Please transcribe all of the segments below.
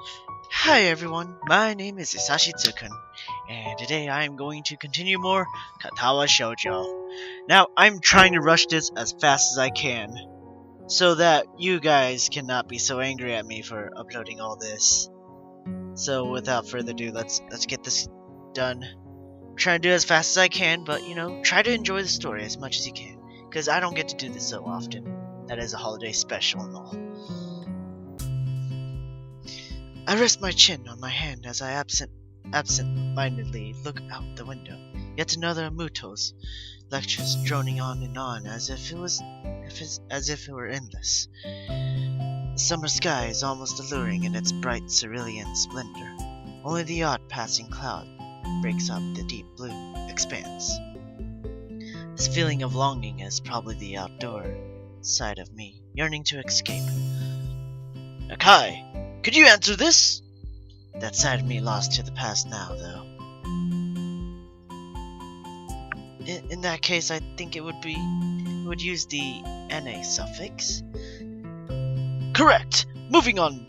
Hi everyone, my name is Isashi Tsu-Kun, and today I am going to continue more Katawa Shoujo. Now, I'm trying to rush this as fast as I can, so that you guys cannot be so angry at me for uploading all this. So without further ado, let's get this done. I'm trying to do it as fast as I can, but try to enjoy the story as much as you can, because I don't get to do this so often. That is a holiday special and all. I rest my chin on my hand as I absent-mindedly look out the window. Yet another Muto's lectures droning on and on as if it were endless. The summer sky is almost alluring in its bright cerulean splendor. Only the odd passing cloud breaks up the deep blue expanse. This feeling of longing is probably the outdoor side of me, yearning to escape. Nakai! Could you answer this? That side of me lost to the past now, though. In that case, I think it would use the na suffix. Correct! Moving on.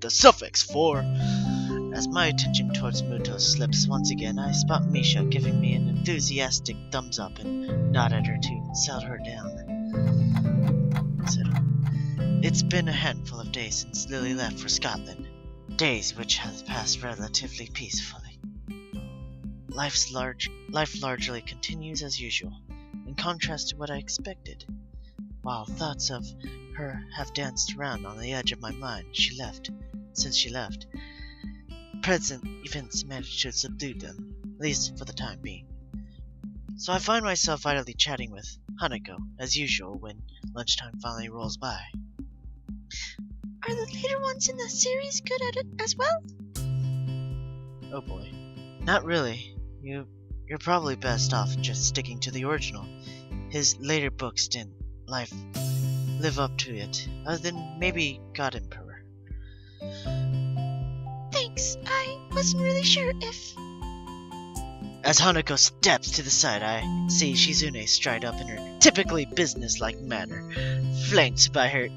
The suffix for... As my attention towards Muto slips once again, I spot Misha giving me an enthusiastic thumbs up and nod at her to settle her down. It's been a handful of days since Lily left for Scotland, days which have passed relatively peacefully. Life largely continues as usual, in contrast to what I expected. While thoughts of her have danced around on the edge of my mind since she left, present events managed to subdue them, at least for the time being. So I find myself idly chatting with Hanako, as usual, when lunchtime finally rolls by. Are the later ones in the series good at it as well? Oh boy. Not really. You're probably best off just sticking to the original. His later books didn't live up to it, other than maybe God Emperor. Thanks, I wasn't really sure if... As Hanako steps to the side, I see Shizune stride up in her typically business-like manner, flanked by her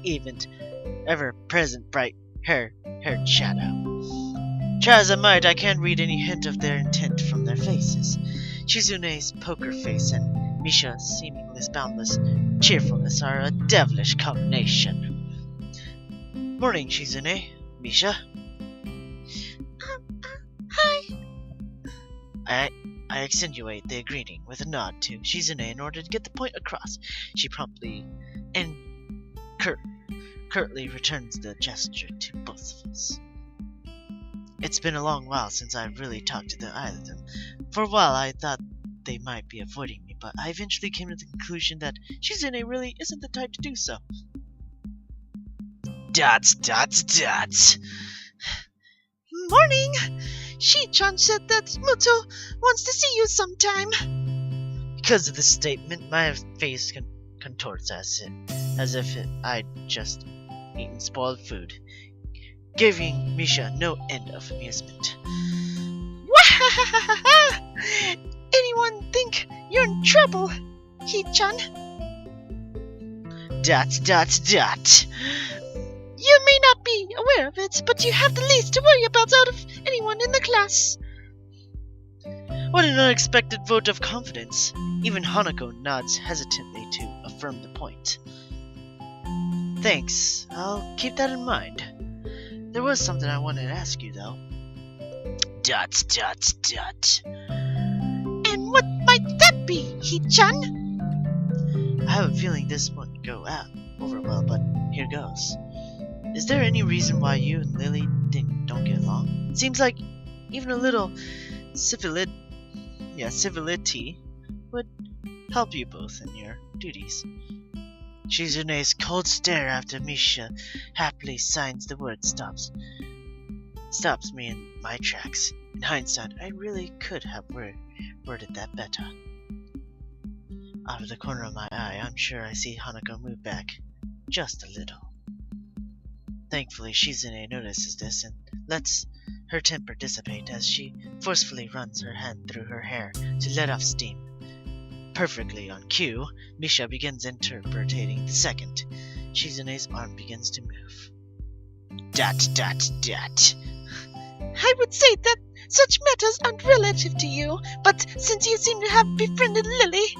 ever-present bright-haired shadow. Try as I might, I can't read any hint of their intent from their faces. Shizune's poker face and Misha's seemingly boundless cheerfulness are a devilish combination. Morning, Shizune. Misha? Hi. I accentuate the greeting with a nod to Shizune in order to get the point across. She promptly and curtly returns the gesture to both of us. It's been a long while since I've really talked to either of them. For a while I thought they might be avoiding me, but I eventually came to the conclusion that Shizune really isn't the type to do so. Dots. Morning! Shi-chan said that Muto wants to see you sometime. Because of this statement, my face contorts as if I'd just eaten spoiled food, giving Misha no end of amusement. Wahahaha! Anyone think you're in trouble, Hi-chan? Dot. You may not be aware of it, but you have the least to worry about out of anyone in the class. What an unexpected vote of confidence. Even Hanako nods hesitantly to affirm the point. Thanks, I'll keep that in mind. There was something I wanted to ask you, though. Dot. And what might that be, Hi-chan? I have a feeling this won't go over well, but here goes. Is there any reason why you and Lily don't get along? It seems like even a little civility would help you both in your duties. Shizune's cold stare after Misha happily signs the word stops me in my tracks. In hindsight, I really could have worded that better. Out of the corner of my eye, I'm sure I see Hanako move back just a little. Thankfully, Shizune notices this and lets her temper dissipate as she forcefully runs her hand through her hair to let off steam. Perfectly on cue, Misha begins interpreting the second. Shizune's arm begins to move. Dat. I would say that such matters aren't relative to you, but since you seem to have befriended Lily...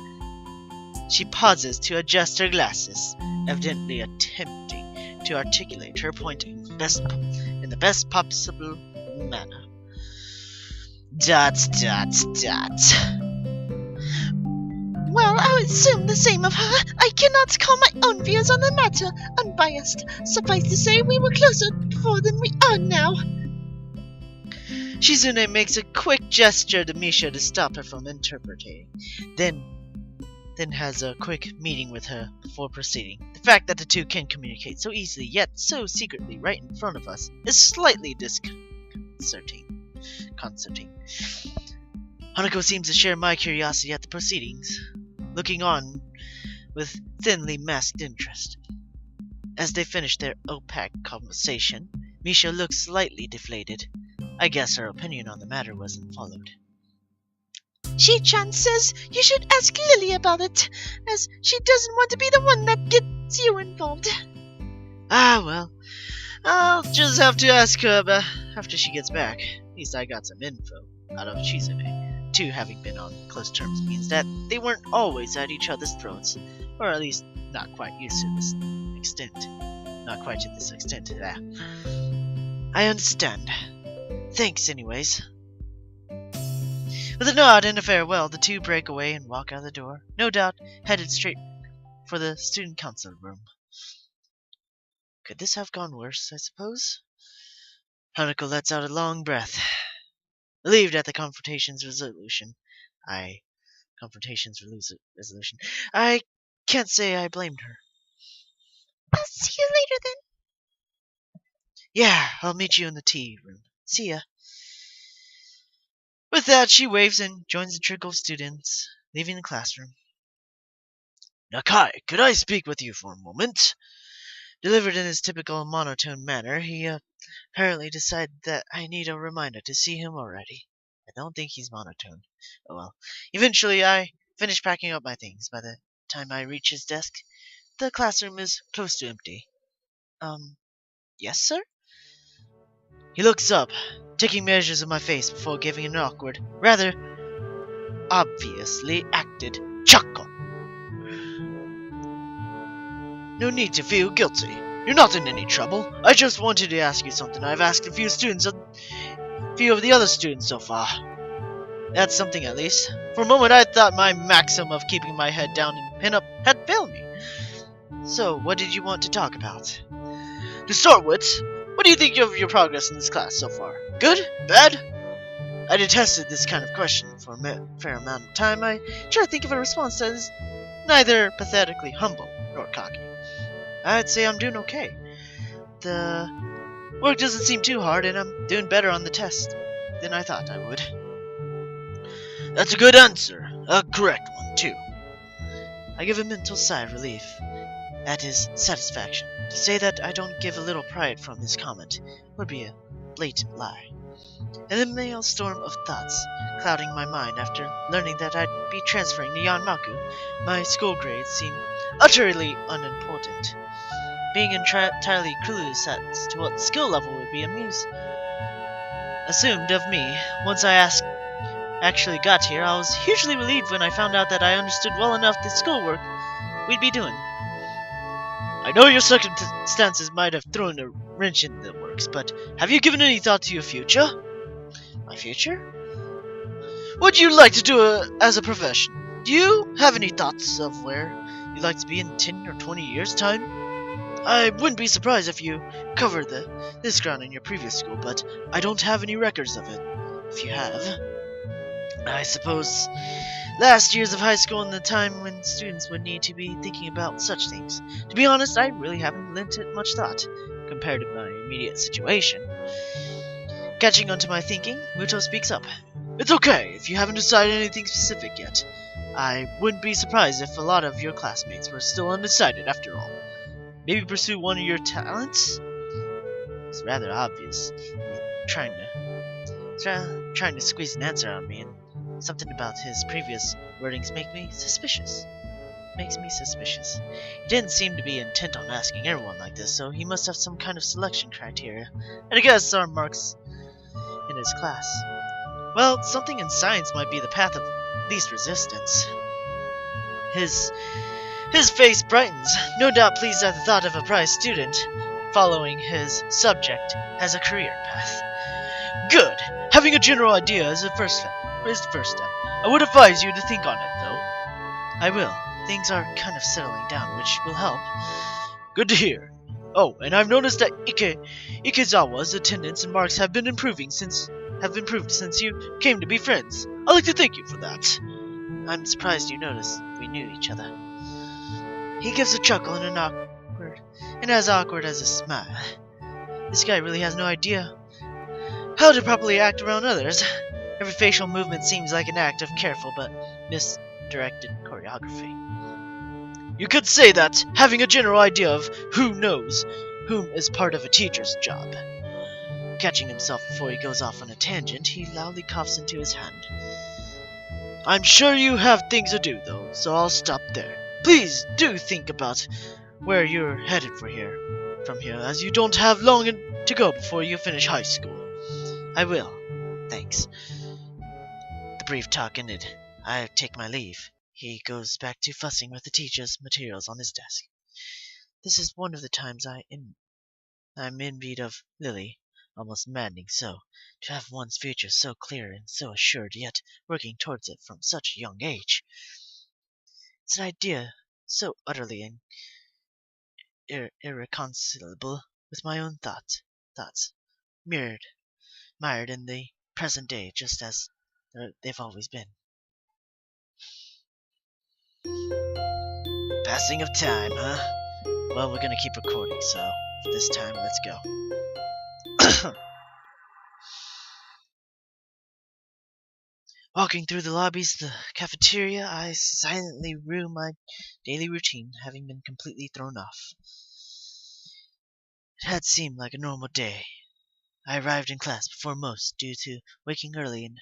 She pauses to adjust her glasses, evidently attempting to articulate her point in the best possible manner. Dat. Well, I would assume the same of her. I cannot call my own views on the matter unbiased. Suffice to say, we were closer before than we are now. Shizune makes a quick gesture to Misha to stop her from interpreting, then has a quick meeting with her before proceeding. The fact that the two can communicate so easily yet so secretly right in front of us is slightly disconcerting. Hanako seems to share my curiosity at the proceedings, looking on with thinly masked interest. As they finish their opaque conversation, Misha looks slightly deflated. I guess her opinion on the matter wasn't followed. Shi-chan says you should ask Lily about it, as she doesn't want to be the one that gets you involved. Ah, well, I'll just have to ask her after she gets back. At least I got some info out of Shizune. Two having been on close terms means that they weren't always at each other's throats, or at least not quite used to this extent. Not quite to this extent. I understand. Thanks, anyways. With a nod and a farewell, the two break away and walk out the door, no doubt headed straight for the student council room. Could this have gone worse, I suppose? Hanako lets out a long breath, relieved at the confrontation's resolution. I can't say I blamed her. I'll see you later then. Yeah, I'll meet you in the tea room. See ya. With that, she waves and joins the trickle of students, leaving the classroom. Nakai, could I speak with you for a moment? Delivered in his typical monotone manner, he apparently decided that I need a reminder to see him already. I don't think he's monotone. Oh well. Eventually, I finish packing up my things. By the time I reach his desk, the classroom is close to empty. Yes, sir? He looks up, taking measures of my face before giving an awkward, rather obviously acted chuckle. No need to feel guilty. You're not in any trouble. I just wanted to ask you something I've asked a few of the other students so far. That's something, at least. For a moment I thought my maxim of keeping my head down and pin up had failed me. So, what did you want to talk about? To start with, what do you think of your progress in this class so far? Good? Bad? I detested this kind of question for a fair amount of time. I tried to think of a response that is neither pathetically humble nor cocky. I'd say I'm doing okay. The work doesn't seem too hard, and I'm doing better on the test than I thought I would. That's a good answer. A correct one, too. I give a mental sigh of relief at his satisfaction. To say that I don't give a little pride from his comment would be a blatant lie. And a maelstrom of thoughts clouding my mind after learning that I'd be transferring to Yanmaku, my school grades seemed utterly unimportant. Being entirely clueless as to what skill level would be assumed of me. Once I actually got here, I was hugely relieved when I found out that I understood well enough the schoolwork we'd be doing. I know your circumstances might have thrown a wrench in the works, but have you given any thought to your future? My future? What do you like to do as a profession? Do you have any thoughts of where you'd like to be in 10 or 20 years' time? I wouldn't be surprised if you covered this ground in your previous school, but I don't have any records of it. If you have, I suppose last years of high school and the time when students would need to be thinking about such things. To be honest, I really haven't lent it much thought, compared to my immediate situation. Catching on to my thinking, Muto speaks up. It's okay if you haven't decided anything specific yet. I wouldn't be surprised if a lot of your classmates were still undecided after all. Maybe pursue one of your talents? It's rather obvious. Trying to squeeze an answer out of me, and something about his previous wordings make me suspicious. makes me suspicious. He didn't seem to be intent on asking everyone like this, so he must have some kind of selection criteria. And I guess our marks in his class. Well, something in science might be the path of least resistance. His face brightens, no doubt pleased at the thought of a prize student following his subject as a career path. Good! Having a general idea is the first step. I would advise you to think on it, though. I will. Things are kind of settling down, which will help. Good to hear. Oh, and I've noticed that Ikezawa's attendance and marks have improved since you came to be friends. I'd like to thank you for that. I'm surprised you noticed we knew each other. He gives a chuckle and as awkward as a smile. This guy really has no idea how to properly act around others. Every facial movement seems like an act of careful but misdirected choreography. You could say that having a general idea of who knows whom is part of a teacher's job. Catching himself before he goes off on a tangent, he loudly coughs into his hand. I'm sure you have things to do, though, so I'll stop there. Please do think about where you're headed from here, as you don't have long to go before you finish high school. I will. Thanks. The brief talk ended. I take my leave. He goes back to fussing with the teacher's materials on his desk. This is one of the times I'm envied of Lily, almost maddening so, to have one's future so clear and so assured, yet working towards it from such a young age. It's an idea so utterly irreconcilable with my own thoughts, mired in the present day just as they've always been. Passing of time, huh? Well, we're gonna keep recording, so this time, let's go. Walking through the lobbies of the cafeteria, I silently rue my daily routine having been completely thrown off. It had seemed like a normal day. I arrived in class before most due to waking early and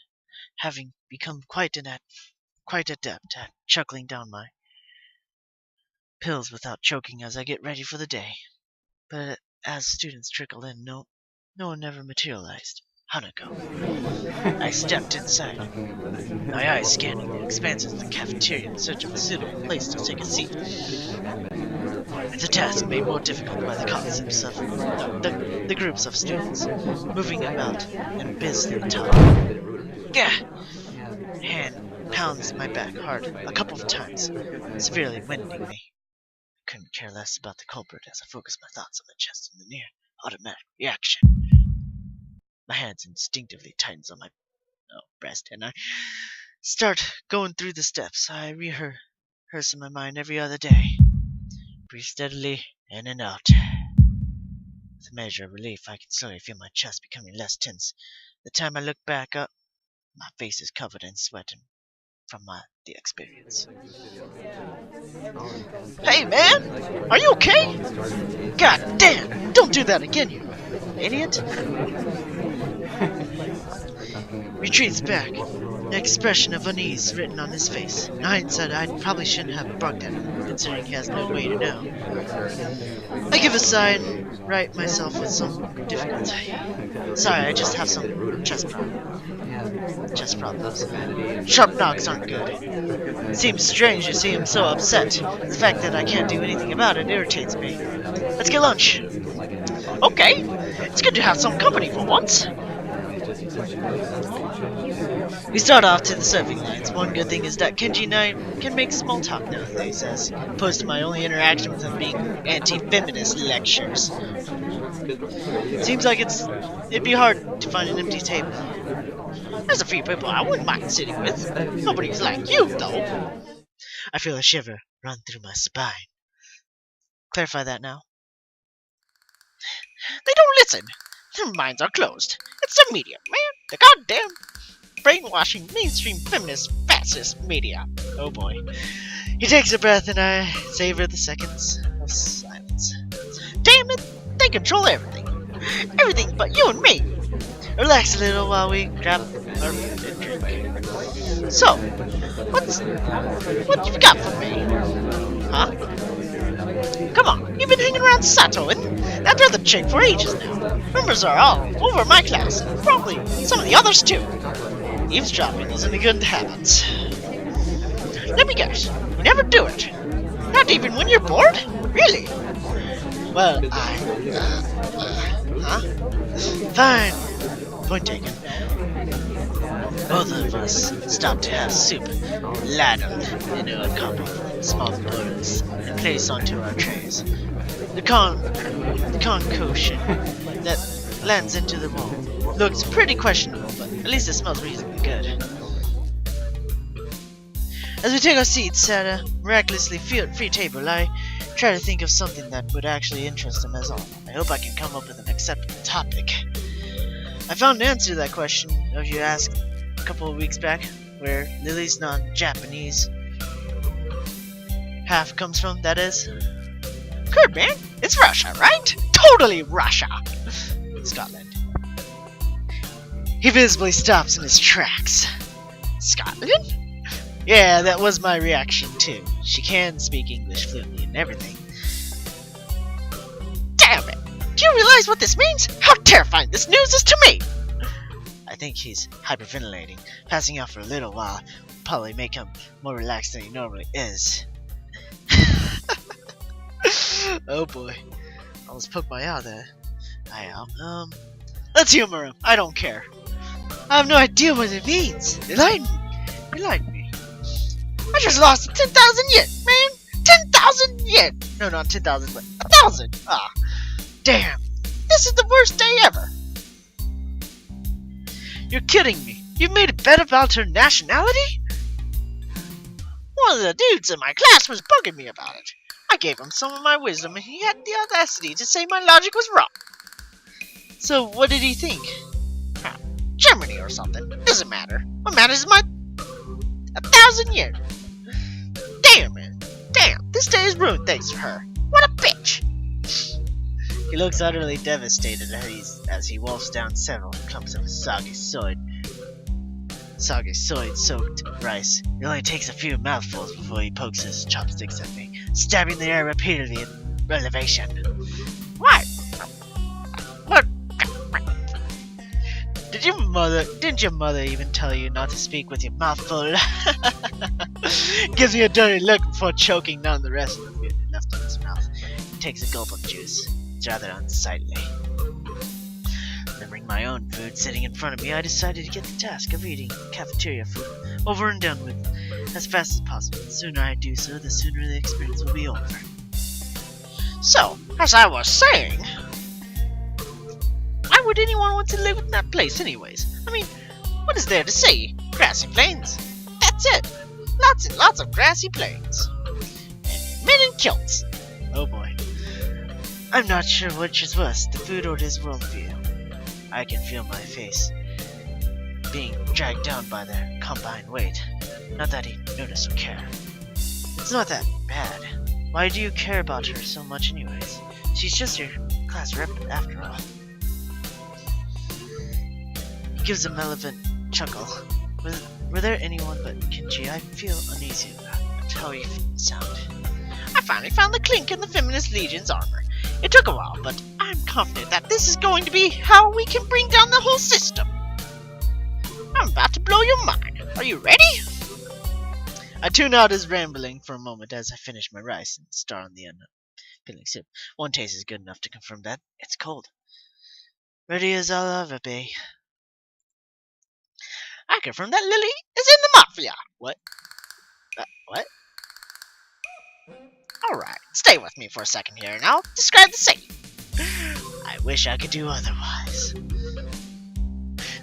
having become quite adept at chuckling down my pills without choking as I get ready for the day. But as students trickled in, no one ever materialized. Hanako. I stepped inside, my eyes scanning the expanses of the cafeteria in search of a suitable place to take a seat. It's a task made more difficult by the concepts of the groups of students moving about and busy talk. Gah! Hand pounds my back hard a couple of times, severely winding me. I couldn't care less about the culprit as I focused my thoughts on the chest and the near automatic reaction. My hands instinctively tightens on my breast, and I start going through the steps. I rehearse in my mind every other day. Breathe steadily in and out. With a measure of relief, I can slowly feel my chest becoming less tense. The time I look back up, my face is covered in sweat from the experience. Hey man, are you okay? God damn, don't do that again, you idiot. Retreats back, an expression of unease written on his face. In hindsight, I probably shouldn't have barked at him, considering he has no way to know. I give a sigh and right myself with some difficulty. Sorry, I just have some chest problems. Sharp knocks aren't good. It seems strange to see him so upset. The fact that I can't do anything about it irritates me. Let's get lunch. Okay, it's good to have some company for once. We start off to the serving lines. One good thing is that Kenji and I can make small talk nowadays, as opposed to my only interaction with him being anti-feminist lectures. Seems like it'd be hard to find an empty table. There's a few people I wouldn't mind sitting with. Nobody's like you, though. I feel a shiver run through my spine. Clarify that now. They don't listen. Their minds are closed. It's the media, man. The goddamn brainwashing mainstream feminist fascist media. Oh boy. He takes a breath and I savor the seconds of silence. Damn it, they control everything. Everything but you and me. Relax a little while we grab our food and drink. So, what you got for me? Huh? Come on, you've been hanging around Sato and that other chick for ages now. Rumors are all over my class, and probably some of the others too. Eavesdropping isn't a good habit. Let me guess, you never do it. Not even when you're bored? Really? Well, huh? Fine. Point taken. Both of us stopped to have soup, ladled into a couple of small bowls, and placed onto our trays. The concoction that lands into the bowl looks pretty questionable, but at least it smells reasonably good. As we take our seats at a miraculously free table, I try to think of something that would actually interest them as all. I hope I can come up with an acceptable topic. I found an answer to that question of you asked a couple of weeks back, where Lily's non-Japanese half comes from, that is. Good, man. It's Russia, right? Totally Russia! Scotland. He visibly stops in his tracks. Scotland? Yeah, that was my reaction too. She can speak English fluently and everything. Damn it! Do you realize what this means? How terrifying this news is to me! I think he's hyperventilating. Passing out for a little while will probably make him more relaxed than he normally is. Oh boy. I almost poked my eye there. Let's humor him. I don't care. I have no idea what it means. Enlighten me. I just lost 10,000 yen, man! 10,000 yen! No, not 10,000, but 1,000! Ah, damn. This is the worst day ever. You're kidding me. You made a bet about her nationality? One of the dudes in my class was bugging me about it. I gave him some of my wisdom and he had the audacity to say my logic was wrong. So what did he think? Germany or something. Doesn't matter. What matters is my 1,000 yen. Damn, man. Damn, this day is ruined thanks to her. What a bitch! He looks utterly devastated as he wolfs down several clumps of soggy soy-soaked rice. It only takes a few mouthfuls before he pokes his chopsticks at me, stabbing the air repeatedly in relevation. What? What? Didn't your mother even tell you not to speak with your mouth full? Gives me a dirty look before choking down the rest of the food left in his mouth. He takes a gulp of juice. It's rather unsightly. Remembering my own food sitting in front of me, I decided to get the task of eating cafeteria food over and done with as fast as possible. The sooner I do so, the sooner the experience will be over. So, as I was saying, why would anyone want to live in that place anyways? I mean, what is there to see? Grassy plains. That's it. Lots and lots of grassy plains. And men in kilts. Oh boy. I'm not sure which is worse, the food or his worldview. I can feel my face being dragged down by their combined weight. Not that he'd notice or care. It's not that bad. Why do you care about her so much anyways? She's just your class rep after all. He gives a malevolent chuckle. Were there anyone but Kinji? I feel uneasy about how he sounded. I finally found the clink in the Feminist Legion's armor. It took a while, but I'm confident that this is going to be how we can bring down the whole system. I'm about to blow your mind. Are you ready? I tune out his rambling for a moment as I finish my rice and star on the unappealing soup. One taste is good enough to confirm that. It's cold. Ready as I'll ever be. I confirm that Lily is in the mafia. What? What? Alright, stay with me for a second here and I'll describe the scene. I wish I could do otherwise.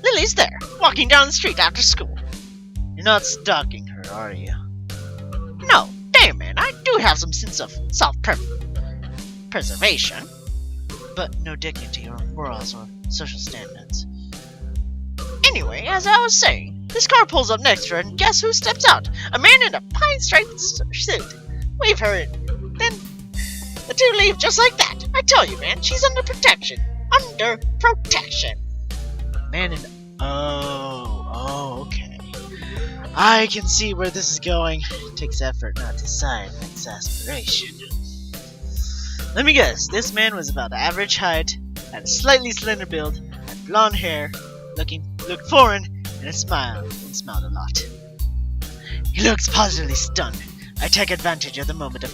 Lily's there, walking down the street after school. You're not stalking her, are you? No, damn man, I do have some sense of self-preservation. But no dignity or morals or social standards. Anyway, as I was saying, this car pulls up next to her and guess who steps out? A man in a pine-striped suit. Wave her in. Then the two leave just like that. I tell you, man, she's under protection. Under protection. Man in... Oh, okay. I can see where this is going. It takes effort not to sigh in exasperation. Let me guess, this man was about average height, had a slightly slender build, had blonde hair, looked foreign, and smiled a lot. He looks positively stunned. I take advantage of the moment of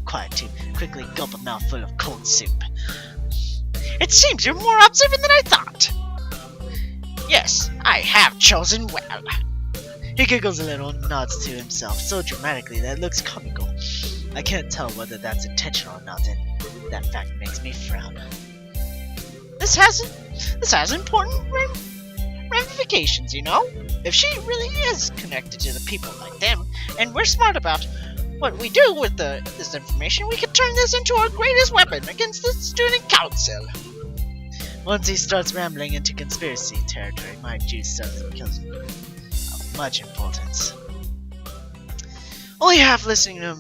quiet to quickly gulp a mouthful of cold soup. It seems you're more observant than I thought. Yes, I have chosen well. He giggles a little and nods to himself so dramatically that it looks comical. I can't tell whether that's intentional or not, and that fact makes me frown. This has important ramifications, you know? If she really is connected to the people like them, and we're smart about what we do with this information, we can turn this into our greatest weapon against the student council. Once he starts rambling into conspiracy territory, my juice suddenly becomes of much importance. Only half listening to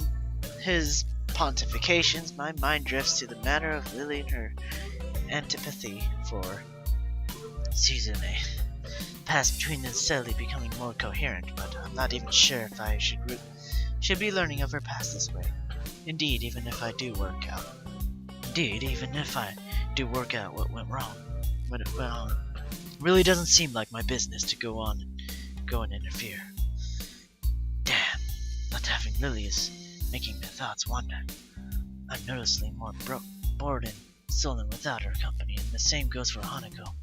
his pontifications, my mind drifts to the matter of Lily and her antipathy for Suzume. Pass between them steadily becoming more coherent, but I'm not even sure if I should be learning of her past this way. Indeed, even if I do work out what went wrong, really doesn't seem like my business to go and interfere. Damn, not having Lily is making my thoughts wander. I'm noticeably more bored and sullen without her company, and the same goes for Hanako.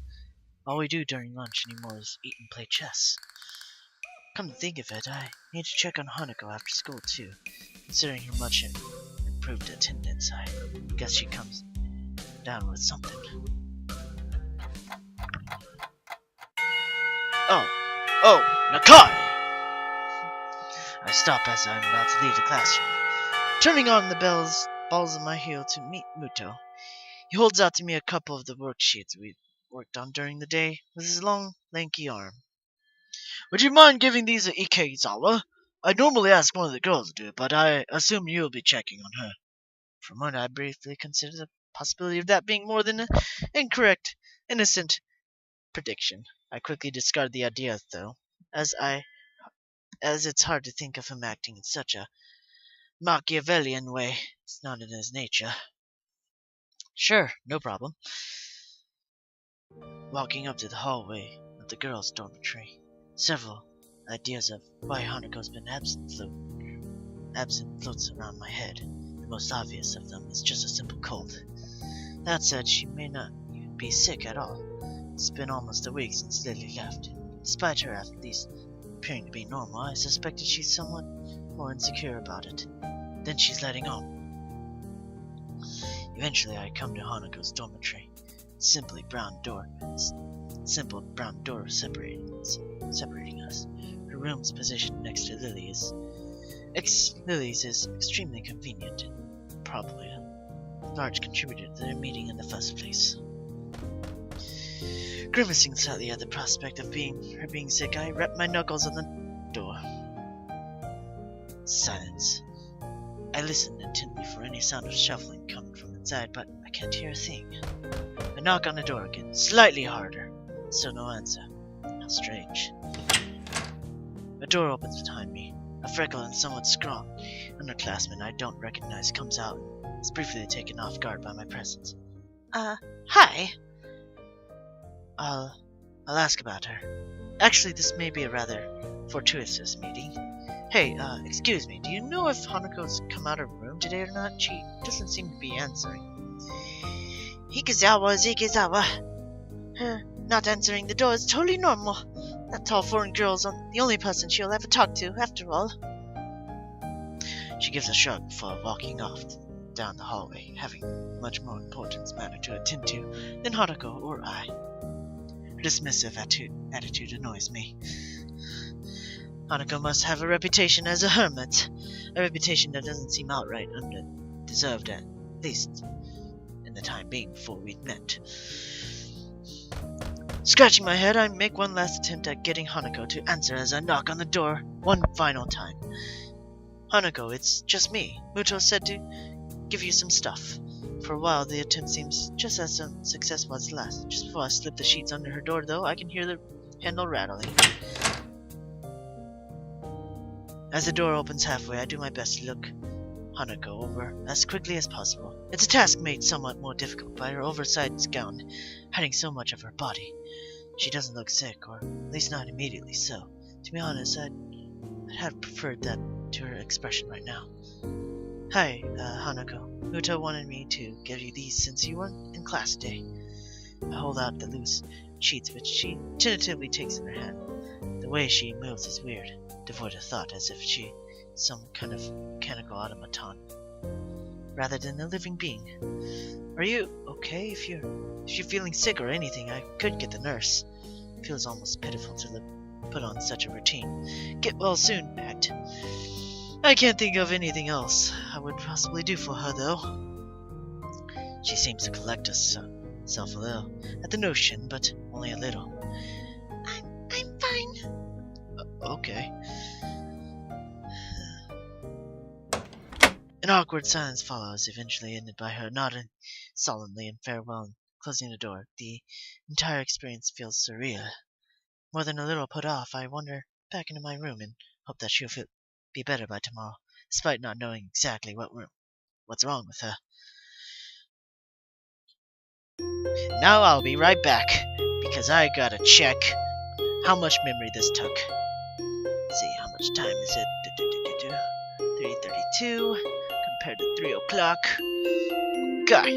All we do during lunch anymore is eat and play chess. Come to think of it, I need to check on Hanako after school too. Considering her much improved attendance, I guess she comes down with something. Oh, Nakai! I stop as I'm about to leave the classroom, turning on the balls of my heel to meet Muto. He holds out to me a couple of the worksheets we worked on during the day with his long, lanky arm. Would you mind giving these to Ikezawa? I'd normally ask one of the girls to do it, but I assume you'll be checking on her. For a moment, I briefly considered the possibility of that being more than an incorrect, innocent prediction. I quickly discarded the idea, though, as it's hard to think of him acting in such a Machiavellian way. It's not in his nature. Sure, no problem. Walking up to the hallway of the girls' dormitory, several ideas of why Hanako's been absent floats around my head. The most obvious of them is just a simple cold. That said, she may not even be sick at all. It's been almost a week since Lily left. Despite her at least appearing to be normal, I suspected she's somewhat more insecure about it than she's letting on. Eventually, I come to Hanako's dormitory. Simple brown door separating us. Her room's positioned next to Lily's. Lily's is extremely convenient, and probably a large contributor to their meeting in the first place. Grimacing slightly at the prospect of her being sick, I rap my knuckles on the door. Silence. I listen intently for any sound of shuffling coming from inside, but I can't hear a thing. I knock on the door again, slightly harder. Still no answer. How strange. A door opens behind me. A freckled and somewhat scrawny underclassman I don't recognize comes out and is briefly taken off guard by my presence. Hi. I'll ask about her. Actually, this may be a rather fortuitous meeting. Hey, excuse me, do you know if Hanako's come out of her room today or not? She doesn't seem to be answering. Ikezawa is Ikezawa. Her not answering the door is totally normal. That tall foreign girl's the only person she'll ever talk to, after all. She gives a shrug before walking off down the hallway, having much more important matter to attend to than Hanako or I. Her dismissive attitude annoys me. Hanako must have a reputation as a hermit, a reputation that doesn't seem outright undeserved, at least in the time being before we'd met. Scratching my head, I make one last attempt at getting Hanako to answer as I knock on the door one final time. Hanako, it's just me. Muto said to give you some stuff. For a while, the attempt seems just as successful as the last. Just before I slip the sheets under her door, though, I can hear the handle rattling. As the door opens halfway, I do my best to look Hanako over as quickly as possible. It's a task made somewhat more difficult by her oversized gown hiding so much of her body. She doesn't look sick, or at least not immediately so. To be honest, I'd have preferred that to her expression right now. Hi, Hanako. Muto wanted me to give you these since you weren't in class today. I hold out the loose sheets which she tentatively takes in her hand. The way she moves is weird, devoid of thought, as if she is some kind of mechanical automaton, rather than a living being. Are you okay? If you're feeling sick or anything, I could get the nurse. It feels almost pitiful to put on such a routine. Get well soon, Act. I can't think of anything else I would possibly do for her, though. She seems to collect herself a little at the notion, but only a little. I'm fine. Okay. An awkward silence follows, eventually ended by her nodding solemnly in farewell and closing the door. The entire experience feels surreal. More than a little put off, I wander back into my room and hope that she'll be better by tomorrow, despite not knowing exactly what's wrong with her. Now I'll be right back, because I gotta check how much memory this took. Let's see, how much time is it? 3:32 compared to 3 o'clock. God,